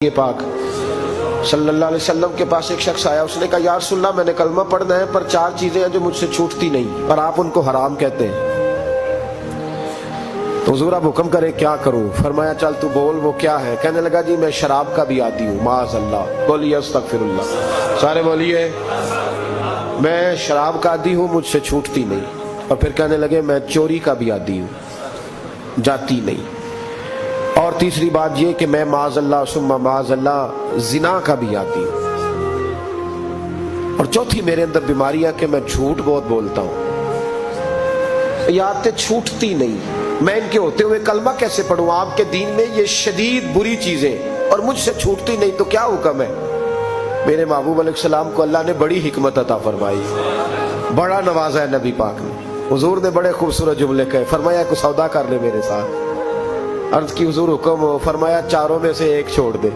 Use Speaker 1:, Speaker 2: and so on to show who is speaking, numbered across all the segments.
Speaker 1: ये पाक सल्लल्लाहु अलैहि वसल्लम के पास एक शख्स आया। उसने कहा या रसूलल्लाह मैंने कलमा पढ़ना है पर 4 चीजें हैं जो मुझसे छूटती नहीं और आप उनको हराम कहते हैं, तो हुजूर आप हुक्म करें क्या करूं। फरमाया चल तू बोल वो क्या है। कहने लगा जी मैं शराब का भी आदी हूँ। माअज़ल्लाह। बोलिए अस्तगफिरुल्लाह। सारे बोलिए मैं शराब का आदी हूँ, मुझसे छूटती नहीं। और फिर कहने लगे मैं चोरी का भी आदी हूँ, जाती नहीं। और तीसरी बात ये कि मैं माअज़ल्लाह सुम्मा माअज़ल्लाह जिना का भी आदी हूँ। और चौथी मेरे अंदर बीमारी है कि मैं झूठ बहुत बोलता हूँ। ये आदतें छूटती नहीं, मैं इनके होते हुए कलमा कैसे पढ़ूं। आपके दीन में ये शदीद बुरी चीजें और मुझसे छूटती नहीं, तो क्या हुक्म है। मेरे महबूब अलैहिस्सलाम को अल्लाह ने बड़ी हिकमत अता फरमाई, बड़ा नवाजा है नबी पाक ने। हुजूर ने बड़े खूबसूरत जुमले कहे। फरमाया कुछ सौदा कर ले मेरे साथ। अर्ज की हुजूर हुक्म हो। फरमाया चारों में से एक छोड़ दे,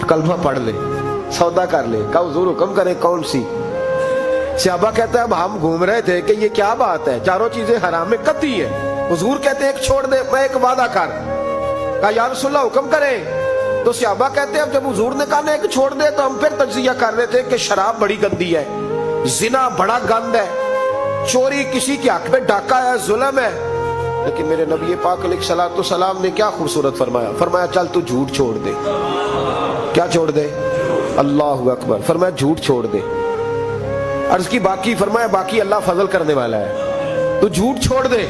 Speaker 1: कलमा पढ़ ले, सौदा कर ले। कहा हुजूर हुक्म करे कौन सी। सहाबा कहता है अब हम घूम रहे थे कि ये क्या बात है, चारों चीजें हराम में कतई है। हुजूर कहते हैं एक छोड़ दे, मैं एक वादा कर। कहा या रसूलल्लाह हुक्म करे। तो सहाबा कहते हैं अब जब हुजूर ने कहा ना एक छोड़ दे, तो हम फिर तज्जिया कर रहे थे कि शराब बड़ी गंदी है, जिना बड़ा गंद है, चोरी किसी के हक में डाका है, जुल्म है। लेकिन मेरे नबी पाक अलैहिस्सलातु सलाम ने क्या खूबसूरत फरमाया। फरमाया चल तू झूठ छोड़ दे। क्या छोड़ दे। अल्लाहु अकबर। फरमाया झूठ छोड़ दे। अर्ज की बाकी। फरमाया बाकी अल्लाह फजल करने वाला है, तू झूठ छोड़ दे।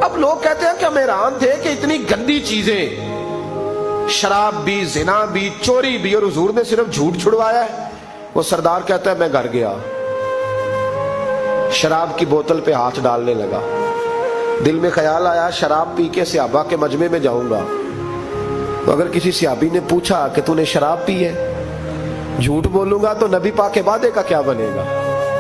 Speaker 1: अब लोग कहते हैं कि हम हैरान थे कि इतनी गंदी चीजें, शराब भी, जिना भी, चोरी भी, और हुजूर ने सिर्फ झूठ छुड़वाया है। वो सरदार कहता है मैं घर गया, शराब की बोतल पे हाथ डालने लगा। दिल में ख्याल आया शराब पी के सहाबा के मजमे में जाऊंगा, तो अगर किसी सहाबी ने पूछा कि तूने शराब पी है, झूठ बोलूंगा तो नबी पाक के वादे का क्या बनेगा,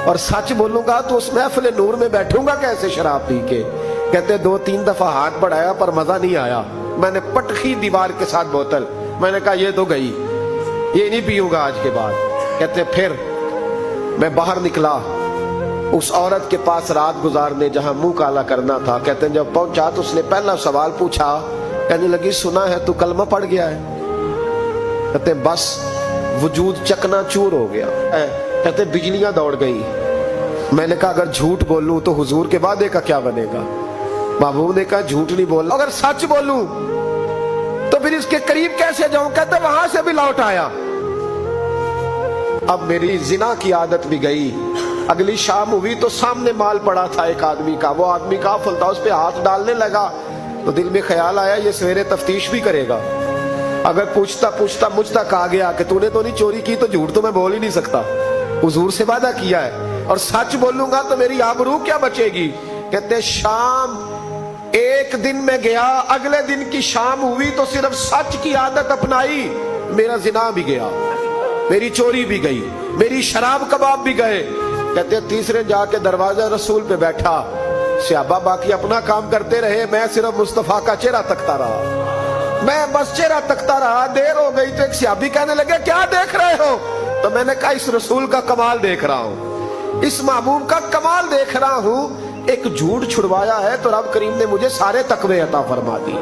Speaker 1: और सच बोलूंगा तो उस महफिल नूर में बैठूंगा कैसे शराब पी के। कहते 2-3 दफा हाथ बढ़ाया पर मजा नहीं आया। मैंने पटखी दीवार के साथ बोतल, मैंने कहा ये तो गई, ये नहीं पीऊंगा आज के बाद। कहते फिर मैं बाहर निकला उस औरत के पास रात गुजारने जहां मुंह काला करना था। कहते हैं जब पहुंचा तो उसने पहला सवाल पूछा, कहने लगी सुना है तू कलमा पढ़ गया है। कहते बस वजूद चकनाचूर हो गया। कहते बिजलियां दौड़ गई। मैंने कहा अगर झूठ बोलूं तो हुजूर के वादे का क्या बनेगा। महबूब ने कहा झूठ नहीं बोलना, अगर सच बोलूं तो फिर इसके करीब कैसे जाऊं। कहते वहां से भी लौट आया। अब मेरी जिना की आदत भी गई। अगली शाम हुई तो सामने माल पड़ा था एक आदमी का, वो आदमी काफिल था, उस पे हाथ डालने लगा। तो दिल में ख्याल आया ये सवेरे तफ्तीश भी करेगा, अगर पूछता पूछता मुझ तक आ गया कि तूने तो नहीं चोरी की, तो झूठ तो मैं बोल ही नहीं सकता, हुजूर से वादा किया है, और सच बोलूंगा तो मेरी आबरू क्या बचेगी। कहते शाम एक दिन में गया, अगले दिन की शाम हुई तो सिर्फ सच की आदत अपनाई, मेरा जिना भी गया, मेरी चोरी भी गई, मेरी शराब कबाब भी गए। कहते तीसरे जाके दरवाजा रसूल पे बैठा, सहाबा बाकी अपना काम करते रहे, मैं सिर्फ मुस्तफा का चेहरा तकता रहा। मैं बस चेहरा तकता रहा। देर हो गई तो एक सहाबी कहने लगे क्या देख रहे हो। तो मैंने कहा इस रसूल का कमाल देख रहा हूं, इस महबूब का कमाल देख रहा हूं। एक झूठ छुड़वाया है तो रब करीम ने मुझे सारे तकवे अता फरमा दी।